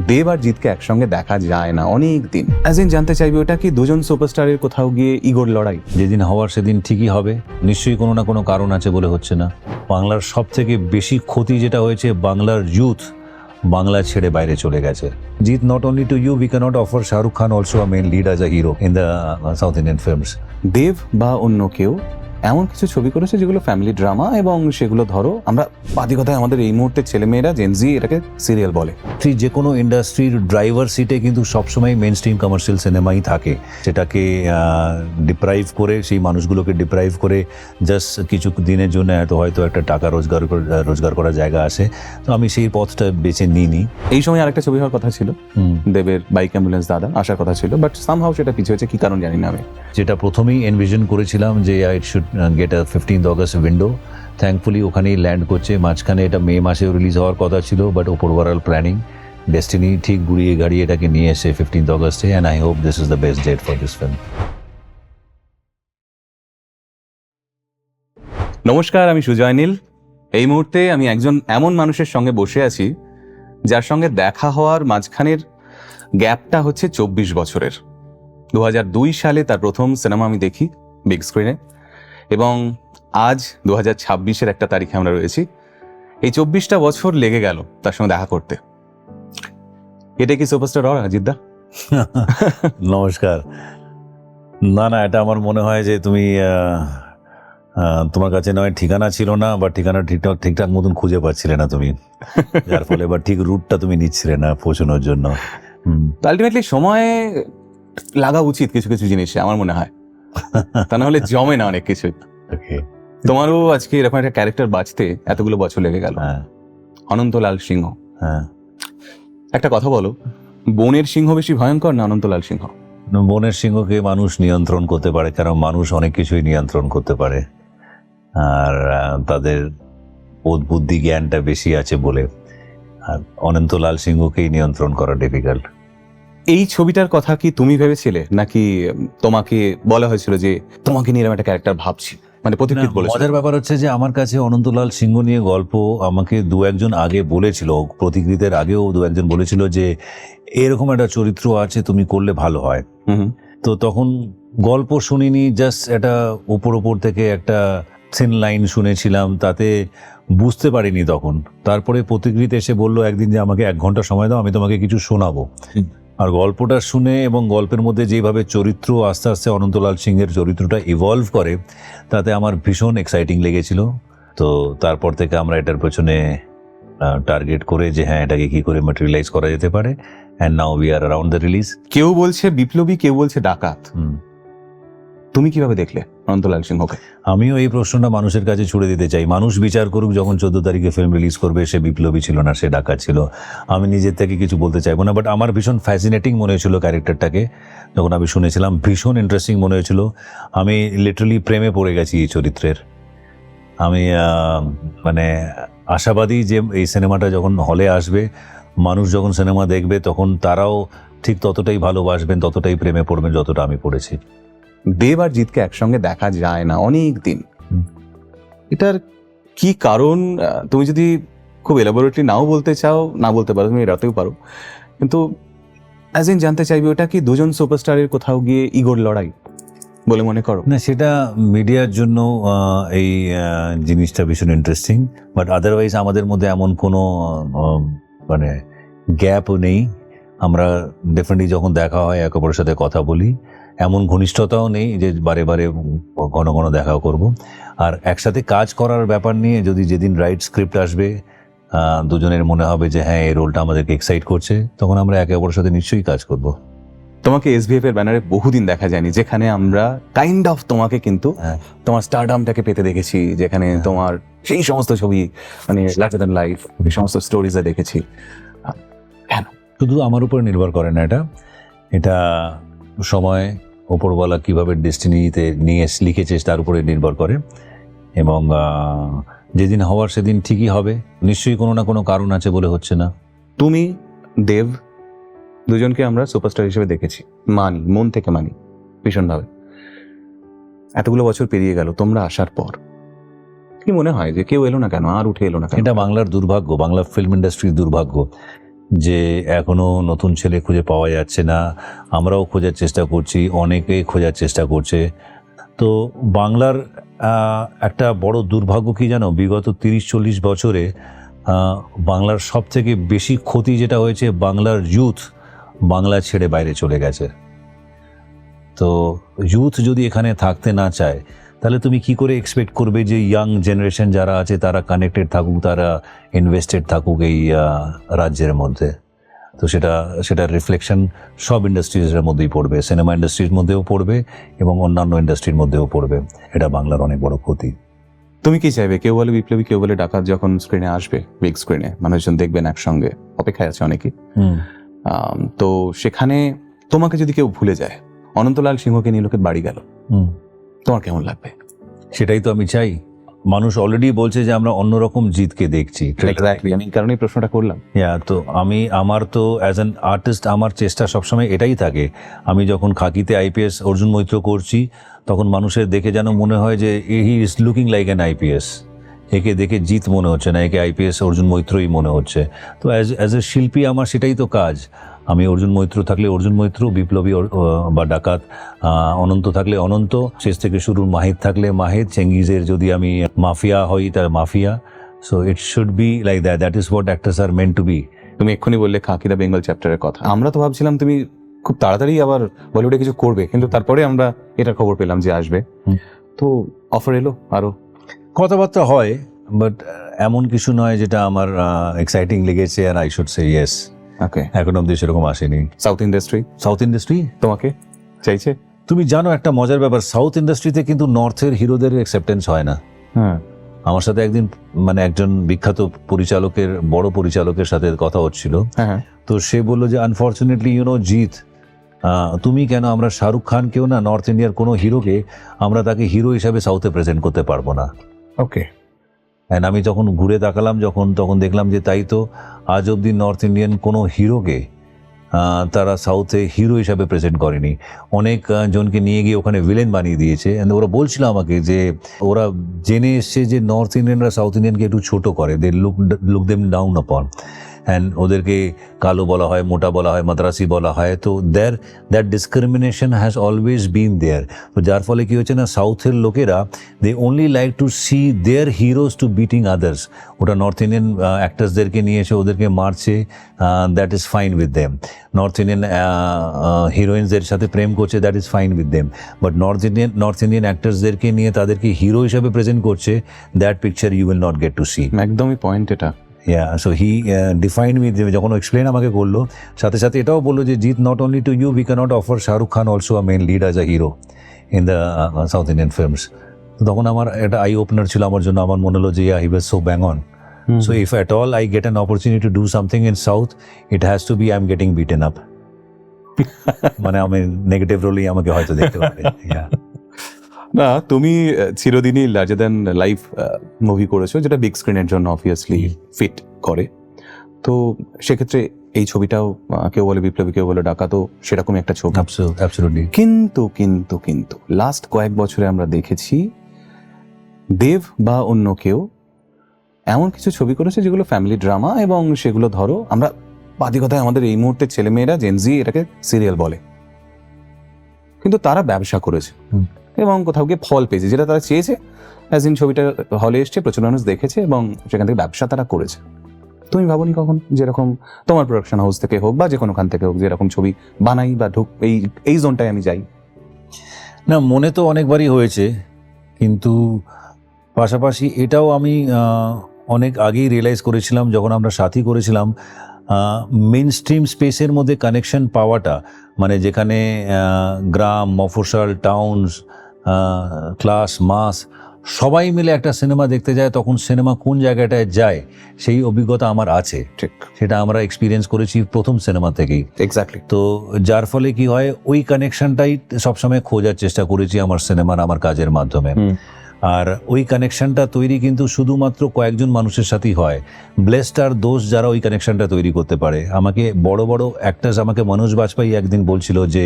দেব আর জিৎকে একসঙ্গে দেখা যায় না অনেক দিন। অ্যাজ ইন জানতে চাইবে ওটা কি দুজন সুপারস্টারের কোথাও গিয়ে ইগোর লড়াই? যেদিন হওয়ার সেদিন ঠিকই হবে, নিশ্চয়ই কোনো না কোনো কারণ আছে বলে হচ্ছে না। বাংলার সব থেকে বেশি ক্ষতি যেটা হয়েছে, বাংলার ইউথ বাংলা ছেড়ে বাইরে চলে গেছে। Jeet, not only to you, we cannot offer Shahrukh Khan also a main lead as a hero in the south Indian films. Dev বা অন্য কেউ এমন কিছু ছবি করেছে যেগুলো ফ্যামিলি ড্রামা, এবং সেগুলো ধরো আমরা বাদি কথায় আমাদের এই মুহূর্তে ছেলেমেয়েরা জেনজি এটাকে সিরিয়াল বলে। যে কোনো ইন্ডাস্ট্রির ড্রাইভার সিটে কিন্তু সবসময় মেন স্ট্রিম কমার্শিয়াল সিনেমাই থাকে। সেটাকে ডিপ্রাইভ করে, সেই মানুষগুলোকে ডিপ্রাইভ করে জাস্ট কিছু দিনের জন্য হয়তো একটা টাকা রোজগার করার জায়গা আসে। তো আমি সেই পথটা বেছে নিইনি। এই সময় আরেকটা ছবি হওয়ার কথা ছিল, দেবের বাইক অ্যাম্বুলেন্স দাদা আসার কথা ছিল, বাট সামহাউ সেটা পিছিয়ে হয়েছে, কি কারণ জানি না আমি। যেটা প্রথমেই এনভিশন করেছিলাম যে it should get a 15th August window, thankfully ওখানেই ল্যান্ড করছে। মাঝখানে এটা মে মাসেও রিলিজ হওয়ার কথা ছিল, বাট ওভারঅল প্ল্যানিং ডেস্টিনি ঠিক ঘুরিয়ে গাড়িয়ে এটাকে নিয়ে এসে 15th অগস্টে, and I hope this is the best date for this film. নমস্কার, আমি সুজয় নীল। এই মুহূর্তে আমি একজন এমন মানুষের সঙ্গে বসে আছি যার সঙ্গে দেখা হওয়ার মাঝখানের গ্যাপটা হচ্ছে 24 বছরের। 2002 সালে তার প্রথম সিনেমা আমি দেখি বিগ স্ক্রিনে, এবং আজ 2026-এর একটা তারিখে আমরা রয়েছি। এই 24টা বছর লেগে গেল তার সঙ্গে দেখা করতে। এটা কি সুপারস্টার অজিতদা? নমস্কার। না, এটা আমার মনে হয় যে তুমি তোমার কাছে নয় ঠিকানা ছিল না, বা ঠিকানা ঠিকঠাক মতন খুঁজে পাচ্ছিলে না তুমি, যার ফলে বা ঠিক রুটটা তুমি নিচ্ছিলে না পৌঁছানোর জন্য। আলটিমেটলি সময় লাগা উচিত কিছু কিছু জিনিসে, আমার মনে হয়, তা না হলে জমে না অনেক কিছু। তোমারও আজকে এরকম একটা ক্যারেক্টার বাঁচতে এতগুলো বছর লেগে গেল। অনন্তলাল সিংহ। একটা কথা বলো, বনের সিংহ বেশি ভয়ঙ্কর না অনন্তলাল সিংহ? বনের সিংহকে মানুষ নিয়ন্ত্রণ করতে পারে, কারণ মানুষ অনেক কিছুই নিয়ন্ত্রণ করতে পারে, আর তাদের বোধ বুদ্ধি জ্ঞানটা বেশি আছে বলে। আর অনন্তলাল সিংহকেই নিয়ন্ত্রণ করা ডিফিকাল্ট। এই ছবিটার কথা কি তুমি ভেবেছিলে, নাকি তোমাকে বলা হয়েছিল যে তোমাকে নিয়ে একটা ক্যারেক্টার ভাবছি, মানে প্রতিকৃত বলেছিল? মজার ব্যাপার হচ্ছে যে আমার কাছে অনন্তলাল সিংহ নিয়ে গল্প আমাকে দু একজন আগে বলেছিল, প্রতিকৃতের আগেও দু একজন বলেছিল যে এরকম একটা চরিত্র আছে, তুমি করলে ভালো হয়। তো তখন গল্প শুনিনি, জাস্ট এটা ওপর থেকে একটা সিন লাইন শুনেছিলাম, তাতে বুঝতে পারিনি তখন। তারপরে প্রতিকৃত এসে বললো একদিন যে আমাকে 1 ঘন্টা সময় দাও, আমি তোমাকে কিছু শোনাবো। আর গল্পটা শুনে এবং গল্পের মধ্যে যেভাবে চরিত্র আস্তে আস্তে অনন্তলাল সিংহের চরিত্রটা ইভলভ করে, তাতে আমার ভীষণ এক্সাইটিং লেগেছিল। তো তারপর থেকে আমরা এটার পেছনে টার্গেট করে যে হ্যাঁ, এটাকে কি করে ম্যাটেরিয়ালাইজ করা যেতে পারে, and now we are around the release. কেউ বলছে বিপ্লবী, কেউ বলছে ডাকাত। তুমি কিভাবে দেখলে অনন্তলাল সিংহকে? আমিও এই প্রশ্নটা মানুষের কাছে ছুড়ে দিতে চাই। মানুষ বিচার করুক, যখন 14 তারিখে ফিল্ম রিলিজ করবে, সে বিপ্লবী ছিল না, সে ডাকাত ছিল। আমি নিজের থেকে কিছু বলতে চাইবো না, বাট আমার ভীষণ ফ্যাসিনেটিং মনে হয়েছিল ক্যারেক্টারটাকে যখন আমি শুনেছিলাম, ভীষণ ইন্টারেস্টিং মনে হয়েছিল। আমি লিটারালি প্রেমে পড়ে গেছি এই চরিত্রের। আমি মানে আশাবাদী যে এই সিনেমাটা যখন হলে আসবে, মানুষ যখন সিনেমা দেখবে, তখন তারাও ঠিক ততটাই ভালোবাসবেন, ততটাই প্রেমে পড়বেন যতটা আমি পড়েছি। দেব আর জিৎকে একসঙ্গে দেখা যায় না অনেক দিন, এটার কি কারণ? তুমি যদি খুব এলাবোরেটলি নাও বলতে চাও, না বলতে পারো, তুমি রাতেও পারো, কিন্তু অ্যাজ ইন জানতে চাইবে ওটা কি দুজন সুপারস্টারের কোথাও গিয়ে ইগোর লড়াই বলে মনে করো? না, সেটা মিডিয়ার জন্য এই জিনিসটা ভীষণ ইন্টারেস্টিং, বাট আদারওয়াইজ আমাদের মধ্যে এমন কোনো মানে গ্যাপও নেই। আমরা ডেফিনেটলি যখন দেখা হয় একে অপরের সাথে কথা বলি, এমন ঘনিষ্ঠতাও নেই যে বারে বারে ঘন ঘন দেখাও করব। আর একসাথে কাজ করার ব্যাপার নিয়ে যদি যেদিন রাইট স্ক্রিপ্ট আসবে, দুজনের মনে হবে যে হ্যাঁ, এই রোলটা আমাদেরকে এক্সাইট করছে, তখন আমরা একে অপরের সাথে নিশ্চয়ই কাজ করব। তোমাকে SBF এর ব্যানারে বহুদিন দেখা যায়নি, যেখানে আমরা কাইন্ড অফ তোমাকে কিন্তু তোমার স্টারডামটাকে পেতে দেখেছি, যেখানে তোমার সেই সমস্ত ছবি, মানে লার্জার দ্যান লাইফ, এই সমস্ত স্টোরিজে দেখেছি। কেন? শুধু আমার উপর নির্ভর করে না, এটা সময়, ওপরওয়ালা কিভাবে ডেস্টিনিতে নিয়ে লিখেছে তার উপরে নির্ভর করে, এবং যেদিন হওয়ার সেদিন ঠিকই হবে। নিশ্চয়ই কোনো না কোনো কারণ আছে বলে হচ্ছে না। তুমি, দেব, দুজনকে আমরা সুপারস্টার হিসেবে দেখেছি, মানি, মন থেকে মানি ভীষণভাবে। এতগুলো বছর পেরিয়ে গেল তোমরা আসার পর, কি মনে হয় যে কেউ এলো না কেন, আর উঠে এলো না কেন? এটা বাংলার দুর্ভাগ্য, বাংলা ফিল্ম ইন্ডাস্ট্রির দুর্ভাগ্য। যে এখনো নতুন ছেলে খুঁজে পাওয়া যাচ্ছে না, আমরাও খোঁজার চেষ্টা করছি, অনেকে খোঁজার চেষ্টা করছে। তো বাংলার একটা বড় দুর্ভাগ্য কি জানো, বিগত 30-40 বছরে বাংলার সব থেকে বেশি ক্ষতি যেটা হয়েছে, বাংলার ইউথ বাংলা ছেড়ে বাইরে চলে গেছে। তো ইউথ যদি এখানে থাকতে না চায়, তাহলে তুমি কি করে এক্সপেক্ট করবে যে ইয়াং জেনারেশন যারা আছে তারা কানেক্টেড থাকুক, তারা ইনভেস্টেড থাকুক এই রাজ্যের মধ্যে? তো সেটা রিফ্লেকশন সব ইন্ডাস্ট্রিজের মধ্যেই পড়বে, সিনেমা ইন্ডাস্ট্রির মধ্যেও পড়বে এবং অন্যান্য ইন্ডাস্ট্রির মধ্যেও পড়বে। এটা বাংলার অনেক বড় ক্ষতি। তুমি কি চাইবে কেউ বলে বিপ্লবী, কেউ বলে ডাকাত যখন স্ক্রিনে আসবে, বিগ স্ক্রিনে মানুষজন দেখবেন একসঙ্গে, অপেক্ষায় আছে অনেকেই, তো সেখানে তোমাকে যদি কেউ ভুলে যায়, অনন্তলাল সিংহকে নিয়ে লোকের বাড়ি গেল, তোমার কেমন লাগবে? সেটাই তো আমি চাই। মানুষ অলরেডি বলছে যে আমরা অন্যরকম জিতকে দেখছি। আমি এই কারণেই প্রশ্নটা করলাম। তো আমার তো অ্যাজ অ্যান আর্টিস্ট আমার চেষ্টা সবসময় এটাই থাকে। আমি যখন খাকিতে আইপিএস অর্জুন মৈত্র করছি, তখন মানুষের দেখে যেন মনে হয় যে he is looking like an IPS, একে দেখে জিত মনে হচ্ছে না, একে আইপিএস অর্জুন মৈত্রই মনে হচ্ছে। তো অ্যাজ এ শিল্পী আমার সেটাই তো কাজ। আমি অর্জুন মৈত্র থাকলে অর্জুন মৈত্র, বিপ্লবী বা ডাকাত অনন্ত থাকলে অনন্ত, শেষ থেকে শুরু মাহিদ থাকলে মাহিদ, চেঙ্গিজের যদি আমি মাফিয়া হই তার mafia. So it should be like that. That is what actors are meant to be. তুমি এক্ষুনি বললে খাকিদা বেঙ্গল চ্যাপ্টারের কথা, আমরা তো ভাবছিলাম তুমি খুব তাড়াতাড়ি আবার বলিউডে কিছু করবে, কিন্তু তারপরে আমরা এটার খবর পেলাম যে আসবে। তো অফার এলো আরো? কথাবার্তা হয়, বাট এমন কিছু নয় যেটা আমার এক্সাইটিং লেগেছে আর আই শুড সে ইয়েস। ওকে, এখন অব্দি সেরকম আসেনি। সাউথ ইন্ডাস্ট্রি তোমাকে চাইছে? তুমি জানো একটা মজার ব্যাপার, সাউথ ইন্ডাস্ট্রিতে কিন্তু নর্থের হিরোদের অ্যাকসেপ্টেন্স হয় না। হ্যাঁ, আমার সাথে একদিন একজন বিখ্যাত বড় পরিচালকের সাথে কথা হচ্ছিল। হ্যাঁ, তো সে বললো যে আনফর্চুনেটলি জিৎ, তুমি কেন, আমরা শাহরুখ খান কেউ না, নর্থ ইন্ডিয়ার কোনো হিরোকে আমরা তাকে হিরো হিসাবে সাউথে প্রেজেন্ট করতে পারবো না। ওকে। অ্যান্ড আমি তখন ঘুরে তাকালাম তখন দেখলাম যে তাই তো, আজ অব্দি নর্থ ইন্ডিয়ান কোনো হিরোকে তারা সাউথে হিরো হিসাবে প্রেজেন্ট করেনি। অনেক জনকে নিয়ে গিয়ে ওখানে ভিলেন বানিয়ে দিয়েছে। অ্যান্ড ওরা বলছিল আমাকে যে ওরা জেনে এসছে যে নর্থ ইন্ডিয়ানরা সাউথ ইন্ডিয়ানকে একটু ছোট করে, they look them down upon, and ওদেরকে কালো বলা হয়, মোটা বলা হয়, মাদ্রাসি বলা হয়। তো that discrimination has always been there. তো যার ফলে কি হচ্ছে না, সাউথের লোকেরা they only like to see their heroes to beating others. ওটা নর্থ ইন্ডিয়ান অ্যাক্টার্সদেরকে নিয়ে এসে ওদেরকে মারছে, that is fine with them. North Indian হিরোইন্সদের সাথে প্রেম করছে, that is fine with them. But north Indian অ্যাক্টার্সদেরকে নিয়ে তাদেরকে হিরো হিসাবে প্রেজেন্ট করছে, that picture you will not get to C. একদমই পয়েন্ট এটা। So he defined me, যখন এক্সপ্লেন আমাকে করলো, সাথে সাথে এটাও বললো যে Jeet, not only to you, we cannot offer Shahrukh Khan also a main lead as a hero in the south Indian films. তখন আমার একটা আই ওপেনার ছিল আমার জন্য। আমার মনে হলো যে he was so bang on. So if at all I get an opportunity to do something in south, it has to be I am getting beaten up. আমি নেগেটিভ রোলেই আমাকে হয়তো দেখতে পাবে। না, তুমি চিরদিনই লার্জার দ্যান লাইফ মুভি করেছো, যেটা বিগ স্ক্রিনের জন্য অবভিয়াসলি ফিট করে। তো সেক্ষেত্রে এই ছবিটাও কেউ বলে বিপ্লবী, কেউ বলে ডাকাতও সেরকমই একটা ছবি। অ্যাবসলিউটলি। কিন্তু লাস্ট কয়েক বছরে আমরা দেখেছি দেব বা অন্য কেউ এমন কিছু ছবি করেছে যেগুলো ফ্যামিলি ড্রামা, এবং সেগুলো ধরো আমরা বাদি কথায় আমাদের এই মুহূর্তে ছেলেমেয়েরা জেনজি এটাকে সিরিয়াল বলে, কিন্তু তারা ব্যবসা করেছে এবং কোথাও গিয়ে ফল পেয়েছে, যেটা তারা চেয়েছে। অ্যাজ ইন ছবিটা হলে এসছে, প্রচুর মানুষ দেখেছে এবং সেখান থেকে ব্যবসা তারা করেছে। তুমি ভাবনি কখন যেরকম তোমার প্রোডাকশন হাউস থেকে হোক বা যে কোনোখান থেকে হোক, যেরকম ছবি বানাই বা এই জোনটায় আমি যাই? না, মনে তো অনেকবারই হয়েছে, কিন্তু পাশাপাশি এটাও আমি অনেক আগেই রিয়েলাইজ করেছিলাম যখন আমরা সাথী করেছিলাম, মেইন স্ট্রিম স্পেসের মধ্যে কানেকশন পাওয়াটা, যেখানে গ্রাম, মফস্বল, টাউনস, ক্লাস, মাস সবাই মিলে একটা সিনেমা দেখতে যায়, তখন সিনেমা কোন জায়গাটায় যায় সেই অভিজ্ঞতা আমার আছে। ঠিক, সেটা আমরা এক্সপিরিয়েন্স করেছি প্রথম সিনেমা থেকেই। এক্স্যাক্টলি। তো যার ফলে কি হয়, ওই কানেকশনটাই সবসময় খোঁজার চেষ্টা করেছি আমার সিনেমার, আমার কাজের মাধ্যমে। আর ওই কানেকশনটা তৈরি কিন্তু শুধুমাত্র কয়েকজন মানুষের সাথেই হয়। ব্লেসড আর দোষ যারা ওই কানেকশনটা তৈরি করতে পারে। আমাকে বড় বড় অ্যাক্টার্স, আমাকে मनोज बाजपेयी একদিন বলছিল যে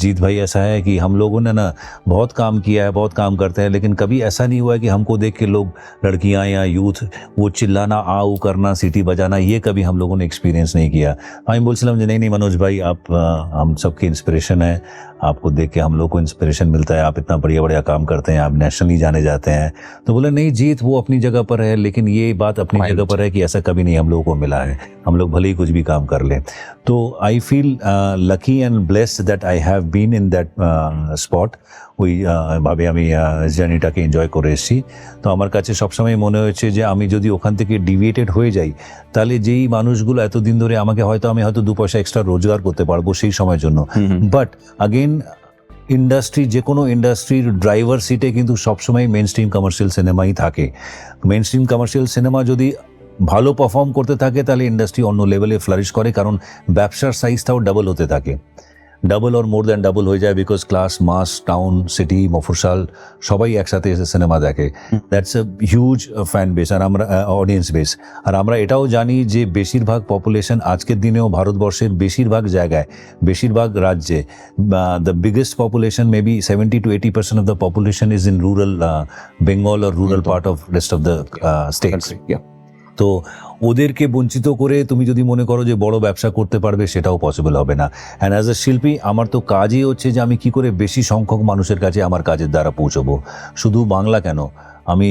जीत भाई ऐसा है कि हम लोगों ने ना बहुत काम किया है, बहुत काम करते हैं, लेकिन कभी ऐसा नहीं हुआ है कि हमको देख के लोग, लड़कियां या यूथ, वो चिल्लाना, आओ करना, सीटी बजाना, ये कभी हम लोगों ने एक्सपीरियंस नहीं किया। আমি বলছিলাম যে नहीं मनोज भाई, आप हम सबके इंस्पिरेशन है, आपको देख के हम लोग को इंस्पिरेशन मिलता है, आप इतना बढ़िया बढ़िया काम करते हैं, आप नेशनली जाने जाते हैं। तो बोले नहीं जीत, वो अपनी जगह पर है, लेकिन ये बात अपनी जगह पर है कि ऐसा कभी नहीं हम लोगों को मिला है, हम लोग भले ही कुछ भी काम कर लें। तो I feel lucky and blessed that I have been in that spot. ওই ভাবে আমি জার্নিটাকে এনজয় করে এসেছি। তো আমার কাছে সবসময় মনে হয়েছে যে আমি যদি ওখান থেকে ডিভিয়েটেড হয়ে যাই, তাহলে যেই মানুষগুলো এতদিন ধরে আমাকে আমি হয়তো 2 পয়সা এক্সট্রা রোজগার করতে পারবো সেই সময়ের জন্য। বাট আগেন ইন্ডাস্ট্রি, যে কোনো ইন্ডাস্ট্রির ড্রাইভার সিটে কিন্তু সবসময় মেন স্ট্রিম কমার্শিয়াল সিনেমাই থাকে। মেন স্ট্রিম কমার্শিয়াল সিনেমা যদি ভালো পারফর্ম করতে থাকে তাহলে ইন্ডাস্ট্রি অন্য লেভেলে ফ্লারিশ করে, কারণ ব্যবসার সাইজটাও ডাবল হতে থাকে, double or more than double হয়ে যায়, because class, mass, town, city, মফস্বল সবাই একসাথে এসে সিনেমা দেখে। That's a huge fan base আর আমরা অডিয়েন্স বেস। আর আমরা এটাও জানি যে বেশিরভাগ পপুলেশন আজকের দিনেও ভারতবর্ষের বেশিরভাগ জায়গায়, বেশিরভাগ রাজ্যে, the biggest population maybe 70 to 80% of the population is in rural Bengal or rural part of rest of the states. তো ওদেরকে বঞ্চিত করে তুমি যদি মনে করো যে বড় ব্যবসা করতে পারবে, সেটাও পসিবল হবে না। অ্যান্ড অ্যাজ এ শিল্পী আমার তো কাজই হচ্ছে যে আমি কি করে বেশি সংখ্যক মানুষের কাছে আমার কাজের দ্বারা পৌঁছবো। শুধু বাংলা কেন, আমি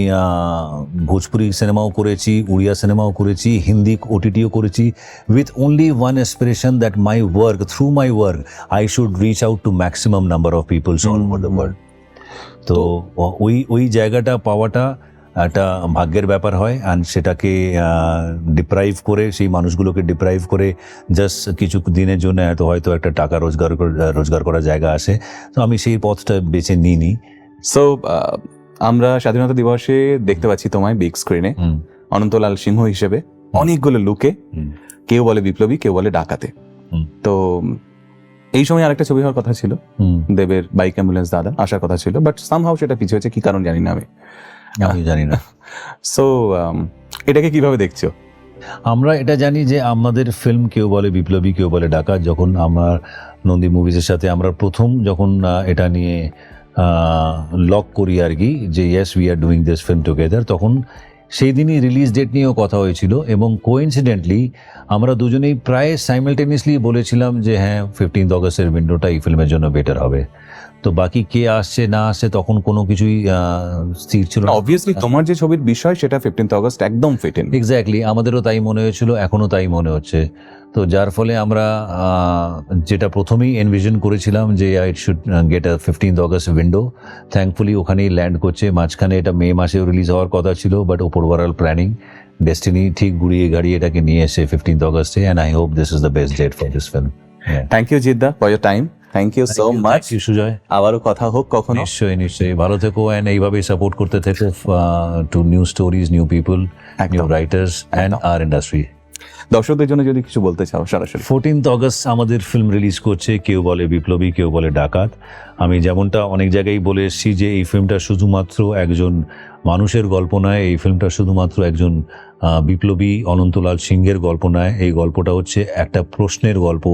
ভোজপুরি সিনেমাও করেছি, উড়িয়া সিনেমাও করেছি, হিন্দি ওটিটিও করেছি, with only one aspiration that my work, through my work I should reach out to maximum number of peoples all over the world. তো ওই জায়গাটা পাওয়াটা একটা ভাগ্যের ব্যাপার হয়। অ্যান্ড সেটাকে ডিপ্রাইভ করে, সেই মানুষগুলোকে ডিপ্রাইভ করে জাস্ট কিছু দিনের জন্য হয়তো একটা টাকা রোজগার করার জায়গা আসে। তো আমি সেই পথটা বেছে নিইনি। সো আমরা স্বাধীনতা দিবসে দেখতে পাচ্ছি তোমায় বিগ স্ক্রিনে অনন্তলাল সিংহ হিসেবে অনেকগুলো লুকে, কেউ বলে বিপ্লবী, কেউ বলে ডাকাতে। তো এই সময় আরেকটা ছবি হওয়ার কথা ছিল, দেবের বাইক অ্যাম্বুলেন্স দাদা আসার কথা ছিল, বাট সামহাউ সেটা পিছিয়ে হয়েছে, কি কারণ জানি না আমি জানি না। সো এটাকে কিভাবে দেখছো? আমরা এটা জানি যে আমাদের ফিল্ম কেউ বলে বিপ্লবী, কেউ বলে ডাকাত, যখন আমার নন্দী মুভিজের সাথে আমরা প্রথম যখন এটা নিয়ে লক করি আর কি, যে yes we are doing this film together, তখন সেই দিনই রিলিজ ডেট নিয়েও কথা হয়েছিল। এবং কোইন্সিডেন্টলি আমরা দুজনেই প্রায় সাইমালটেনিয়াসলি বলেছিলাম যে হ্যাঁ 15 অগস্টের উইন্ডোটা এই ফিল্মের জন্য বেটার হবে। তো বাকি কে আসছে না আসছে তখন কোনো কিছুই স্থির ছিল না। অবভিয়াসলি তোমার যে ছবির বিষয় সেটা 15 অগস্ট একদম ফিট ইন। এক্স্যাক্টলি, আমাদেরও তাই মনে হয়েছিল, এখনো তাই মনে হচ্ছে। তো যার ফলে আমরা যেটা প্রথমেই এনভিশন করেছিলাম যে it should get a 15 August window, thankfully ওখানেই ল্যান্ড করছে। মাঝখানে এটা মে মাসেও রিলিজ হওয়ার কথা ছিল, বাট ওভারঅল প্ল্যানিং ডেস্টিনি ঠিক ঘুরিয়ে গাড়িয়ে এটাকে নিয়ে এসে 15 অগস্টে। And I hope this is the best date for this film. Thank you Jeetda for your time. Thank you so much Sujoy. আবারও কথা হোক কখনো। নিশ্চয়ই ভালো থেকো, অ্যান্ড এইভাবেই সাপোর্ট করতে থেকো to new stories, new people, new writers and our industry. দর্শকদের জন্য যদি কিছু বলতে চাও সরাসরি। 14 অগস্ট আমাদের ফিল্ম রিলিজ করছে কেউ বলে বিপ্লবী, কেউ বলে ডাকাত। আমি যেমনটা অনেক জায়গায় বলে এসেছি যে এই ফিল্মটা শুধুমাত্র একজন মানুষের গল্প নয়, এই ফিল্মটা শুধুমাত্র একজন বিপ্লবী অনন্তলাল সিংহের গল্প নয়, এই গল্পটা হচ্ছে একটা প্রশ্নের গল্প,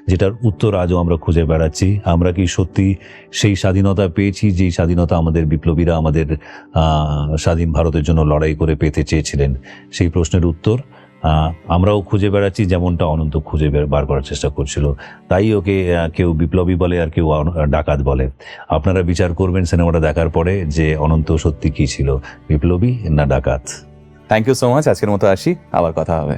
যেটার উত্তর আজও আমরা খুঁজে বেড়াচ্ছি। আমরা কি সত্যি সেই স্বাধীনতা পেয়েছি যেই স্বাধীনতা আমাদের বিপ্লবীরা আমাদের স্বাধীন ভারতের জন্য লড়াই করে পেতে চেয়েছিলেন? সেই প্রশ্নের উত্তর আমরাও খুঁজে বেড়াচ্ছি, যেমনটা অনন্ত খুঁজে বার করার চেষ্টা করছিল। তাই ওকে কেউ বিপ্লবী বলে আর কেউ ডাকাত বলে। আপনারা বিচার করবেন সিনেমাটা দেখার পরে যে অনন্ত সত্যি কি ছিল, বিপ্লবী না ডাকাত। Thank you so much. আজকের মতো আসি, আবার কথা হবে।